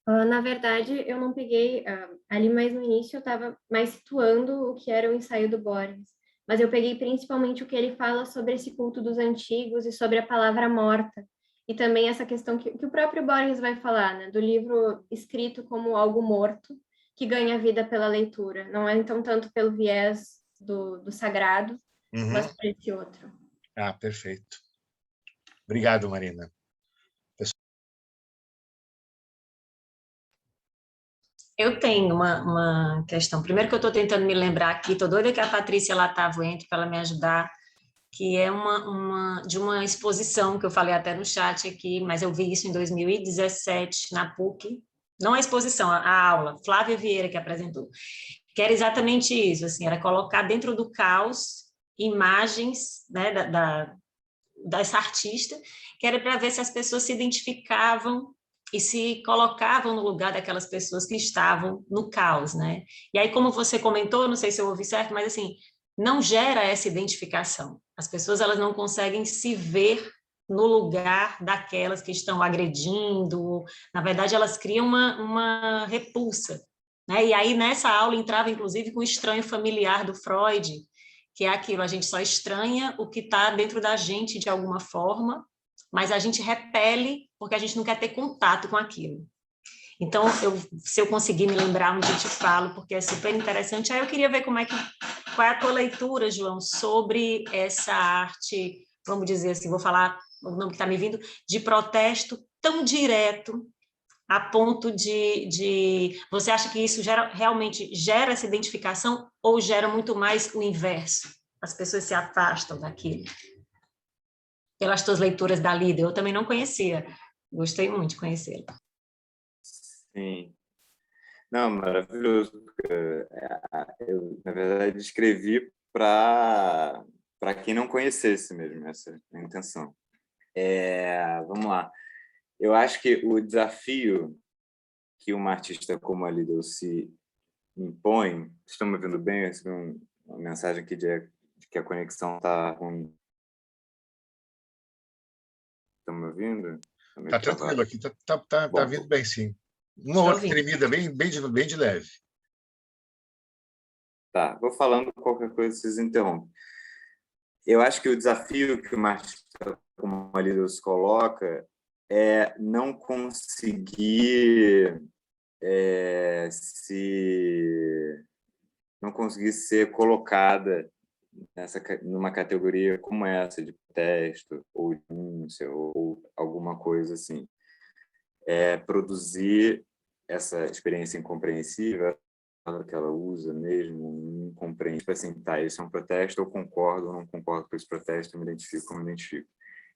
Na verdade, eu não peguei ali mais no início, eu estava mais situando o que era o ensaio do Borges, mas eu peguei principalmente o que ele fala sobre esse culto dos antigos e sobre a palavra morta, e também essa questão que o próprio Borges vai falar, né, do livro escrito como algo morto, que ganha vida pela leitura, não é então tanto pelo viés do sagrado, mas por esse outro. Ah, perfeito. Obrigado, Marina. Eu tenho uma questão. Primeiro que eu estou tentando me lembrar aqui, estou doida que a Patrícia Latavo entre para ela me ajudar, que é de uma exposição que eu falei até no chat aqui, mas eu vi isso em 2017 na PUC. Não a exposição, a aula. Flávia Vieira que apresentou. Que era exatamente isso, assim, era colocar dentro do caos imagens, né, dessa artista, que era para ver se as pessoas se identificavam e se colocavam no lugar daquelas pessoas que estavam no caos, né? E aí, como você comentou, não sei se eu ouvi certo, mas assim, não gera essa identificação. As pessoas, elas não conseguem se ver no lugar daquelas que estão agredindo. Na verdade, elas criam uma repulsa, né? E aí, nessa aula, entrava, inclusive, com o estranho familiar do Freud, que é aquilo, a gente só estranha o que está dentro da gente de alguma forma, mas a gente repele porque a gente não quer ter contato com aquilo. Então, se eu conseguir me lembrar onde eu te falo, porque é super interessante, aí eu queria ver qual é a tua leitura, João, sobre essa arte, vamos dizer assim, vou falar o nome que está me vindo, de protesto tão direto, a ponto de... Você acha que isso realmente gera essa identificação ou gera muito mais o inverso? As pessoas se afastam daquilo. Pelas tuas leituras da Lida, eu também não conhecia. Gostei muito de conhecê-la. Sim. Não, maravilhoso. Eu, na verdade, escrevi para quem não conhecesse mesmo, essa é a intenção. Vamos lá. Eu acho que o desafio que uma artista como a Lida se impõe... Estão me ouvindo bem? Eu recebi uma mensagem aqui de que a conexão está ruim. Estão me ouvindo? Está tranquilo aqui, tá vindo bem, sim. Uma outra tremida, bem de leve. Tá, vou falando qualquer coisa, vocês interrompem. Eu acho que o desafio que uma artista como a Lida se coloca é não conseguir não conseguir ser colocada numa categoria como essa, de protesto, ou de denúncia, ou alguma coisa assim. Produzir essa experiência incompreensível, que ela usa mesmo, incompreende, tipo assim, tá, isso é um protesto, eu concordo ou não concordo com esse protesto, eu me identifico ou não me identifico.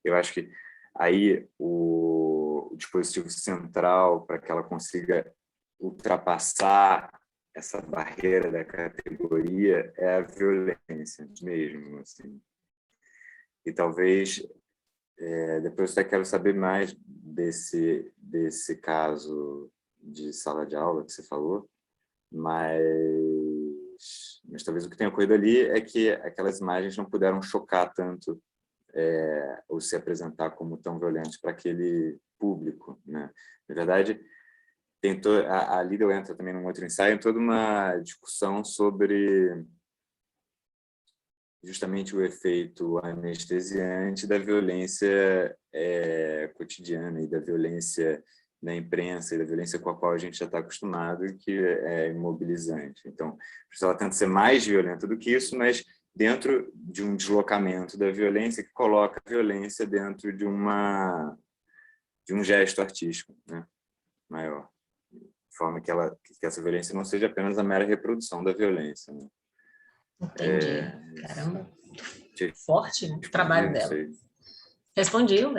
Eu acho que aí o dispositivo central para que ela consiga ultrapassar essa barreira da categoria é a violência mesmo, assim. E talvez depois eu até quero saber mais desse caso de sala de aula que você falou, mas talvez o que tenha ocorrido ali é que aquelas imagens não puderam chocar tanto ou se apresentar como tão violentos para aquele público, né? Na verdade, a Lida entra também num outro ensaio, em toda uma discussão sobre justamente o efeito anestesiante da violência cotidiana e da violência na imprensa e da violência com a qual a gente já está acostumado e que é imobilizante. Então, ela tenta ser mais violenta do que isso, mas dentro de um deslocamento da violência que coloca a violência dentro de um gesto artístico, né, maior. De forma que essa violência não seja apenas a mera reprodução da violência. Né? Entendi. Caramba, forte o trabalho dela. Respondeu.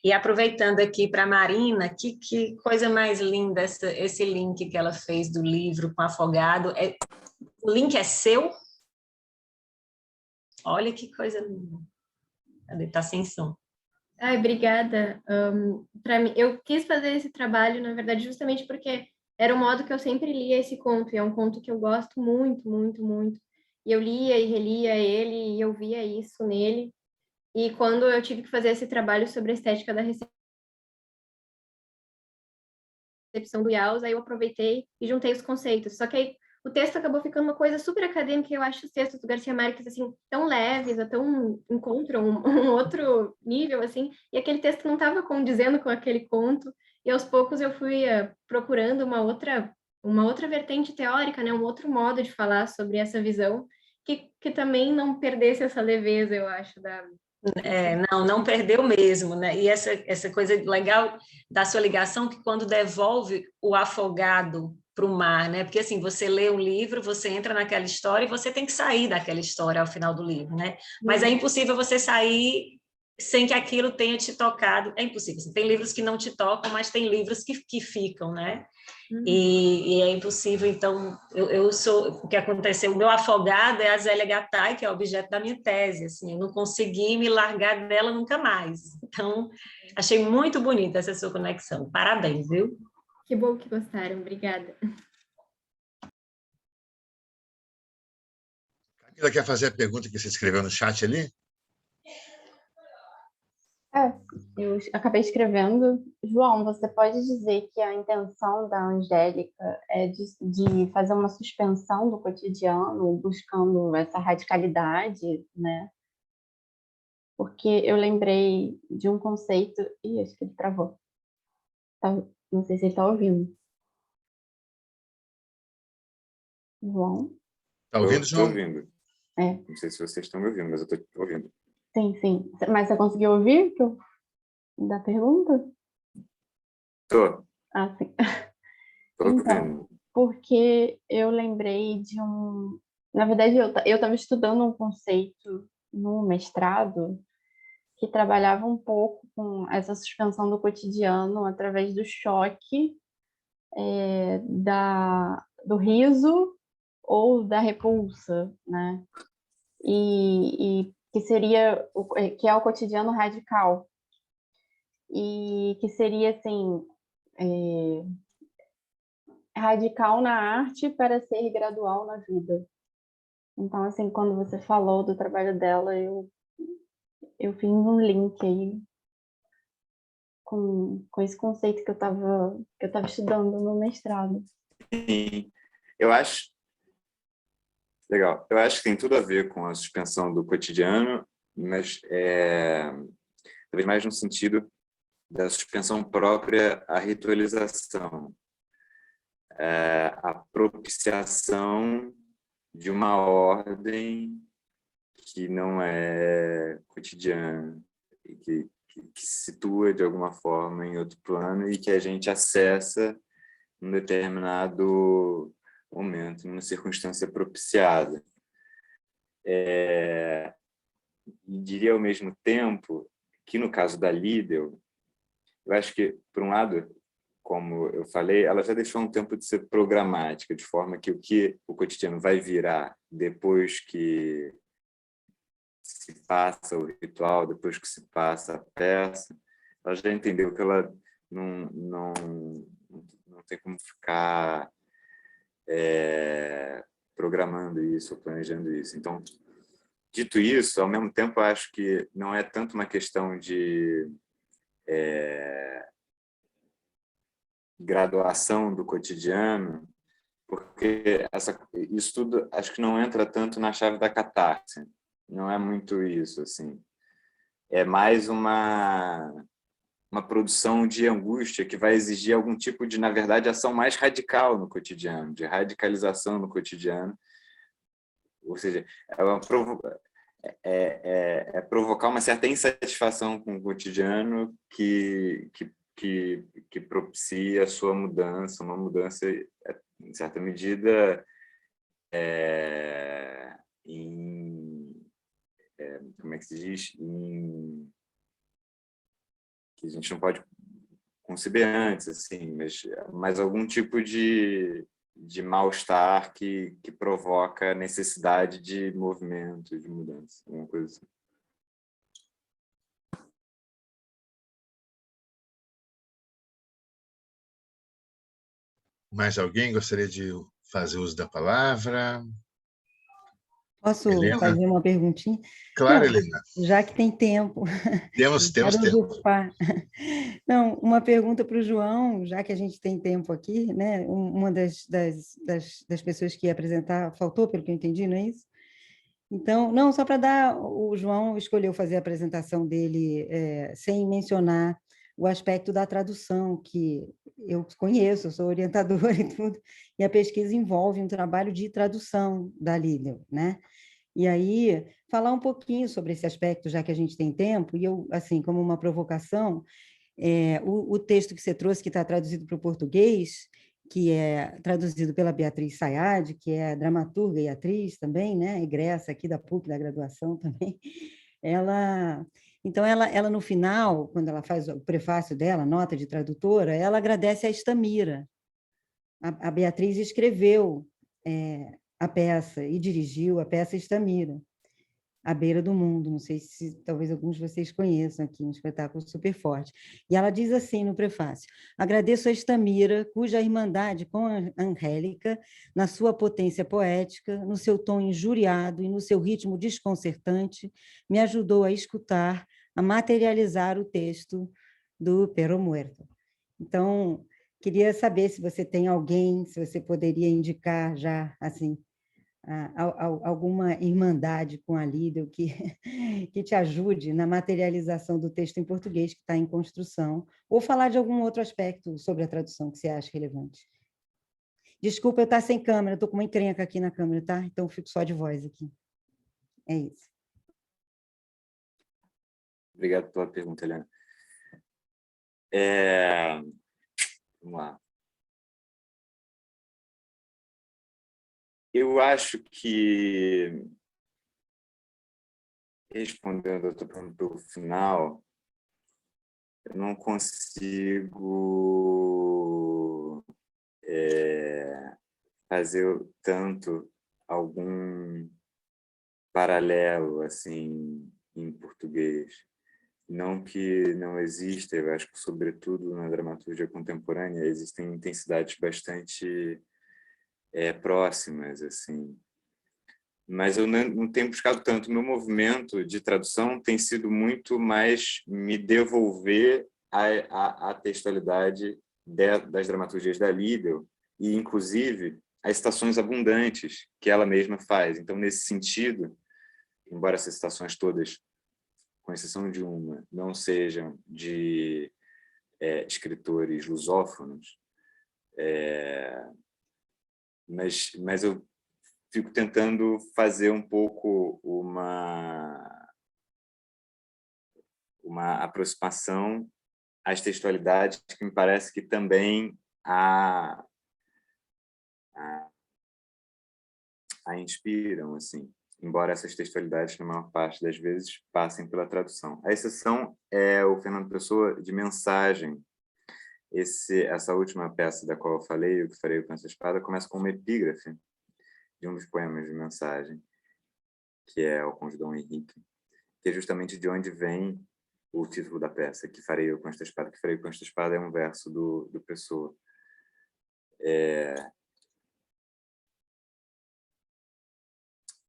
E aproveitando aqui para a Marina, que coisa mais linda esse link que ela fez do livro com Afogado. O link é seu? Olha que coisa linda. Cadê? Está sem som. Ai, obrigada. Para mim, eu quis fazer esse trabalho, na verdade, justamente porque era o modo que eu sempre lia esse conto, e é um conto que eu gosto muito, muito, muito. E eu lia e relia ele, e eu via isso nele. E quando eu tive que fazer esse trabalho sobre a estética da recepção do Yaus, aí eu aproveitei e juntei os conceitos. Só que aí o texto acabou ficando uma coisa super acadêmica, e eu acho os textos do Garcia Marques, assim, tão leves, encontram um outro nível, assim, e aquele texto não estava condizendo com aquele conto, e aos poucos eu fui procurando uma outra vertente teórica, né, um outro modo de falar sobre essa visão, que também não perdesse essa leveza, eu acho, Não perdeu mesmo, né? E essa coisa legal da sua ligação, que quando devolve o afogado para o mar, né? Porque assim, você lê um livro, você entra naquela história e você tem que sair daquela história ao final do livro, né? Mas é impossível você sair sem que aquilo tenha te tocado. É impossível. Assim, tem livros que não te tocam, mas tem livros que ficam, né? E é impossível, então, eu sou, o que aconteceu, o meu afogado é a Zélia Gattai, que é o objeto da minha tese, assim, eu não consegui me largar dela nunca mais. Então, achei muito bonita essa sua conexão. Parabéns, viu? Que bom que gostaram, obrigada. Camila quer fazer a pergunta que você escreveu no chat ali? Eu acabei escrevendo. João, você pode dizer que a intenção da Angélica é de fazer uma suspensão do cotidiano, buscando essa radicalidade, né? Porque eu lembrei de um conceito... Ih, acho que ele travou. Não sei se ele está ouvindo. João? Está ouvindo, Estou João? ouvindo. Não sei se vocês estão me ouvindo, mas eu estou ouvindo. Sim. Mas você conseguiu ouvir da pergunta? Estou. Sim. Estou Então, ouvindo. porque eu lembrei de um... Na verdade, eu estava estudando um conceito no mestrado que trabalhava um pouco com essa suspensão do cotidiano através do choque do riso ou da repulsa, né? E que seria que é o cotidiano radical e que seria assim radical na arte para ser gradual na vida. Então, assim, quando você falou do trabalho dela, eu fiz um link aí com esse conceito que eu estava estudando no mestrado. Sim, eu acho legal. Eu acho que tem tudo a ver com a suspensão do cotidiano, mas talvez mais no sentido da suspensão própria à ritualização, a propiciação de uma ordem que não é cotidiana e que se situa de alguma forma em outro plano e que a gente acessa em um determinado momento, numa circunstância propiciada. E diria ao mesmo tempo que, no caso da Liddell, eu acho que, por um lado, como eu falei, ela já deixou um tempo de ser programática, de forma que o cotidiano vai virar depois que se passa o ritual, depois que se passa a peça. Ela já entendeu que ela não tem como ficar programando isso, planejando isso. Então, dito isso, ao mesmo tempo, eu acho que não é tanto uma questão de graduação do cotidiano, porque isso tudo acho que não entra tanto na chave da catarse. Não é muito isso, assim. É mais uma produção de angústia que vai exigir algum tipo de, na verdade, ação mais radical no cotidiano, de radicalização no cotidiano. Ou seja, é provocar uma certa insatisfação com o cotidiano que propicia a sua mudança, uma mudança, em certa medida, como é que se diz? Que a gente não pode conceber antes, assim, mas algum tipo de mal-estar que provoca a necessidade de movimento, de mudança, alguma coisa assim. Mais alguém gostaria de fazer uso da palavra? Posso Helena? fazer uma perguntinha? Claro, Não, Helena. já que tem tempo. Temos Quero tempo. usurpar. Não, uma pergunta para o João, já que a gente tem tempo aqui, né? Uma das pessoas que ia apresentar faltou, pelo que eu entendi, não é isso? Então, não, só para dar, o João escolheu fazer a apresentação dele sem mencionar o aspecto da tradução, que eu conheço, eu sou orientadora e tudo, e a pesquisa envolve um trabalho de tradução da Liddell, né? E aí, falar um pouquinho sobre esse aspecto, já que a gente tem tempo, e eu, assim, como uma provocação, o texto que você trouxe, que está traduzido para o português, que é traduzido pela Beatriz Sayad, que é dramaturga e atriz também, né? Egressa aqui da PUC, da graduação também. Então, ela no final, quando ela faz o prefácio dela, nota de tradutora, ela agradece a Estamira. A Beatriz escreveu a peça e dirigiu a peça Estamira, À Beira do Mundo. Não sei se talvez alguns de vocês conheçam aqui, um espetáculo super forte. E ela diz assim no prefácio: agradeço a Estamira, cuja irmandade com a Angélica, na sua potência poética, no seu tom injuriado e no seu ritmo desconcertante, me ajudou a escutar, a materializar o texto do Perro Muerto. Então, queria saber se você tem alguém, se você poderia indicar já, assim, alguma irmandade com a Lidl que te ajude na materialização do texto em português que está em construção, ou falar de algum outro aspecto sobre a tradução que você acha relevante. Desculpa eu estar sem câmera, estou com uma encrenca aqui na câmera, tá? Então, eu fico só de voz aqui. É isso. Obrigado pela pergunta, Helena. Vamos lá. Eu acho que, respondendo a tua pergunta pelo final, eu não consigo fazer tanto algum paralelo assim em português. Não que não exista, eu acho que, sobretudo na dramaturgia contemporânea, existem intensidades bastante próximas, assim. Mas eu não tenho buscado tanto. O meu movimento de tradução tem sido muito mais me devolver a textualidade das dramaturgias da Liddell e, inclusive, as citações abundantes que ela mesma faz. Então, nesse sentido, embora essas citações todas, com exceção de uma, não sejam de escritores lusófonos, mas eu fico tentando fazer um pouco uma aproximação às textualidades que me parece que também a inspiram, assim, embora essas textualidades, na maior parte das vezes, passem pela tradução. A exceção é o Fernando Pessoa, de Mensagem. Essa última peça da qual eu falei, O que farei com essa espada, começa com uma epígrafe de um dos poemas de Mensagem, que é O Conde Dom Henrique, que é justamente de onde vem o título da peça, Que farei eu com esta espada. Que farei com esta espada é um verso do Pessoa.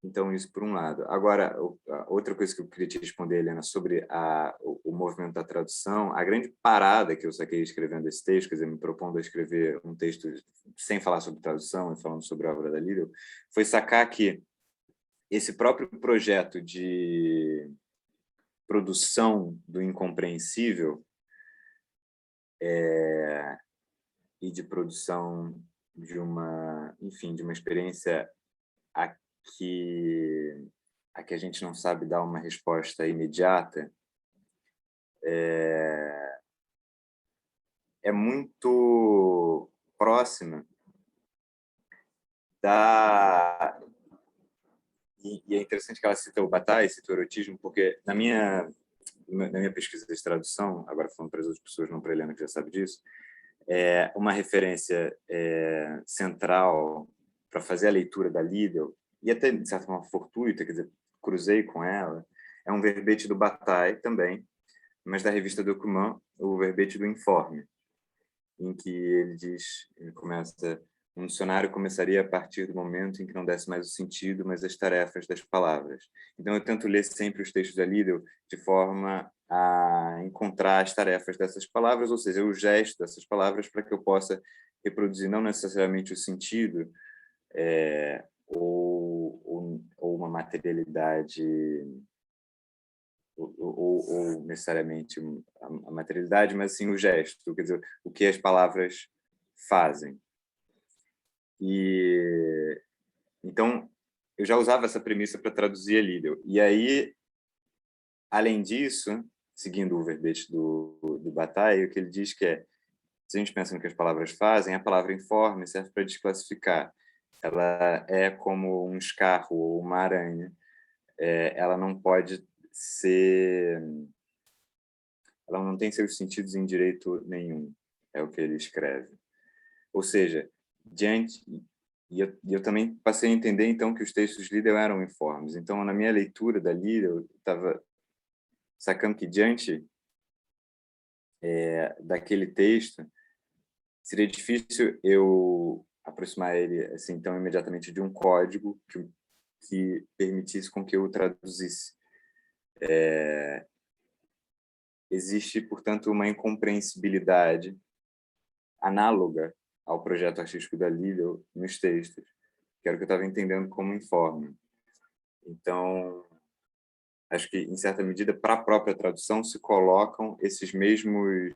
Então, isso por um lado. Agora, outra coisa que eu queria te responder, Helena, sobre o movimento da tradução, a grande parada que eu saquei escrevendo esse texto, quer dizer, me propondo a escrever um texto sem falar sobre tradução e falando sobre a obra da Liddell, foi sacar que esse próprio projeto de produção do incompreensível e de produção de uma experiência a que a gente não sabe dar uma resposta imediata, é muito próxima da... E é interessante que ela cita o Bataille, cita o erotismo, porque na minha pesquisa de tradução, agora falando para as outras pessoas, não para a Helena, que já sabe disso, uma referência central para fazer a leitura da Liddell, e até, de certa forma, fortuita, quer dizer, cruzei com ela, é um verbete do Bataille também, mas da revista Document, o verbete do Informe, em que ele começa: um dicionário começaria a partir do momento em que não desse mais o sentido, mas as tarefas das palavras. Então, eu tento ler sempre os textos da Liddell de forma a encontrar as tarefas dessas palavras, ou seja, o gesto dessas palavras, para que eu possa reproduzir não necessariamente o sentido ou uma materialidade, ou necessariamente a materialidade, mas sim o gesto, quer dizer, o que as palavras fazem. E então eu já usava essa premissa para traduzir a Liddell. E aí, além disso, seguindo o verbete do Bataille, o que ele diz que é, se a gente pensa no que as palavras fazem, a palavra informe serve para desclassificar. Ela é como um escarro ou uma aranha. Ela não pode ser... Ela não tem seus sentidos em direito nenhum, é o que ele escreve. Ou seja, diante... E eu também passei a entender, então, que os textos de Liddell eram informes. Então, na minha leitura da Liddell, eu estava sacando que diante daquele texto, seria difícil eu aproximar ele, assim, tão imediatamente de um código que permitisse com que eu o traduzisse. Existe, portanto, uma incompreensibilidade análoga ao projeto artístico da Liddell nos textos, que era o que eu estava entendendo como informe. Então, acho que, em certa medida, para a própria tradução se colocam essas mesmas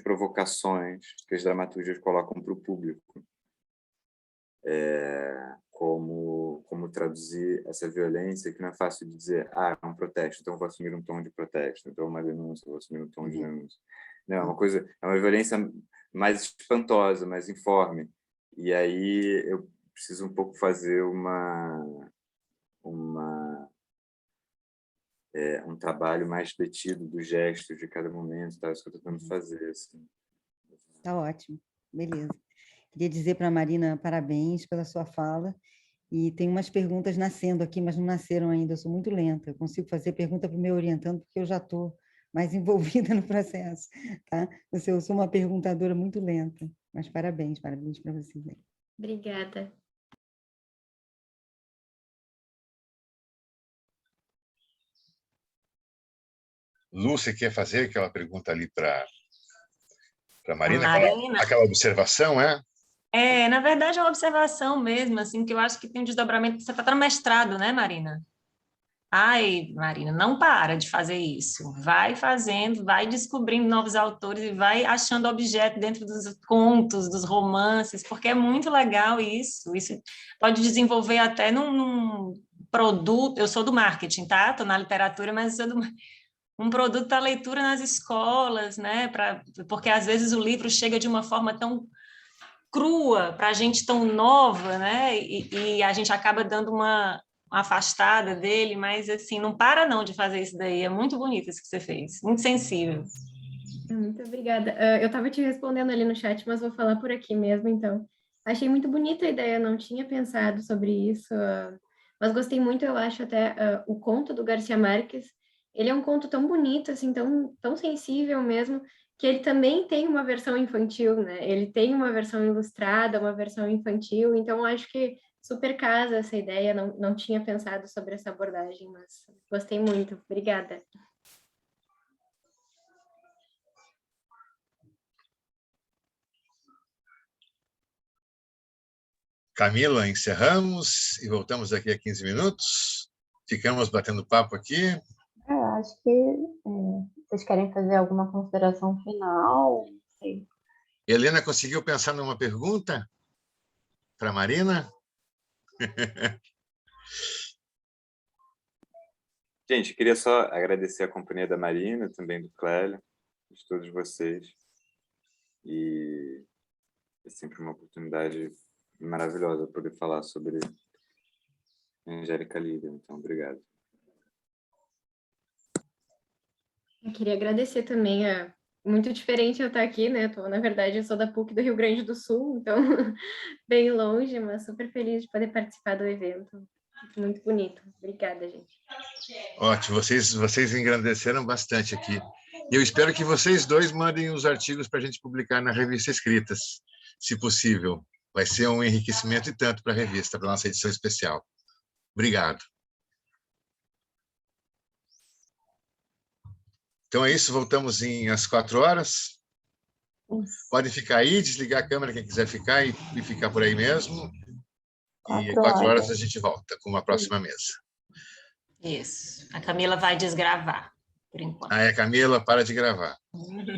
provocações que as dramaturgias colocam para o público. Como traduzir essa violência, que não é fácil de dizer, é um protesto, então eu vou assumir um tom de protesto, então é uma denúncia, eu vou assumir um tom de denúncia. Não, é uma violência mais espantosa, mais informe. E aí eu preciso um pouco fazer um trabalho mais detido dos gestos de cada momento, tá? Isso que eu estou tentando fazer. Assim. Tá ótimo, beleza. Queria dizer para a Marina parabéns pela sua fala. E tem umas perguntas nascendo aqui, mas não nasceram ainda, eu sou muito lenta. Eu consigo fazer pergunta para o meu orientando, porque eu já estou mais envolvida no processo. Tá? Eu sou uma perguntadora muito lenta, mas parabéns para vocês. Obrigada. Lu, você quer fazer aquela pergunta ali para a Marina? Marina. Aquela observação, na verdade é uma observação mesmo, assim, que eu acho que tem um desdobramento. Você está no mestrado, né, Marina? Ai, Marina, não para de fazer isso. Vai fazendo, vai descobrindo novos autores e vai achando objeto dentro dos contos, dos romances, porque é muito legal isso. Isso pode desenvolver até num produto. Eu sou do marketing, tá? Estou na literatura, mas sou um produto da leitura nas escolas, né? Porque às vezes o livro chega de uma forma tão crua para a gente tão nova, né? E a gente acaba dando uma afastada dele, mas assim, não para não de fazer isso daí, é muito bonito isso que você fez, muito sensível. Muito obrigada. Eu estava te respondendo ali no chat, mas vou falar por aqui mesmo, então. Achei muito bonita a ideia, não tinha pensado sobre isso, mas gostei muito, eu acho, até o conto do Garcia Marques, ele é um conto tão bonito, assim, tão sensível mesmo, que ele também tem uma versão infantil, né? Ele tem uma versão ilustrada, uma versão infantil, então acho que super casa essa ideia, não tinha pensado sobre essa abordagem, mas gostei muito. Obrigada. Camila, encerramos e voltamos daqui a 15 minutos. Ficamos batendo papo aqui. Acho que vocês querem fazer alguma consideração final? Não sei. Helena, conseguiu pensar numa pergunta para a Marina? Gente, queria só agradecer a companhia da Marina, também do Clélio, de todos vocês. E é sempre uma oportunidade maravilhosa poder falar sobre Angélica Liddell. Então, obrigado. Eu queria agradecer também, muito diferente eu estar aqui, né? Na verdade, eu sou da PUC do Rio Grande do Sul, então bem longe, mas super feliz de poder participar do evento. Muito bonito. Obrigada, gente. Ótimo, vocês engrandeceram bastante aqui. E eu espero que vocês dois mandem os artigos para a gente publicar na revista Escritas, se possível. Vai ser um enriquecimento e tanto para a revista, para a nossa edição especial. Obrigado. Então é isso, voltamos às 4 horas. Podem ficar aí, desligar a câmera quem quiser ficar e ficar por aí mesmo. E 4 horas a gente volta com uma próxima mesa. Isso. A Camila vai desgravar, por enquanto. A Camila, para de gravar.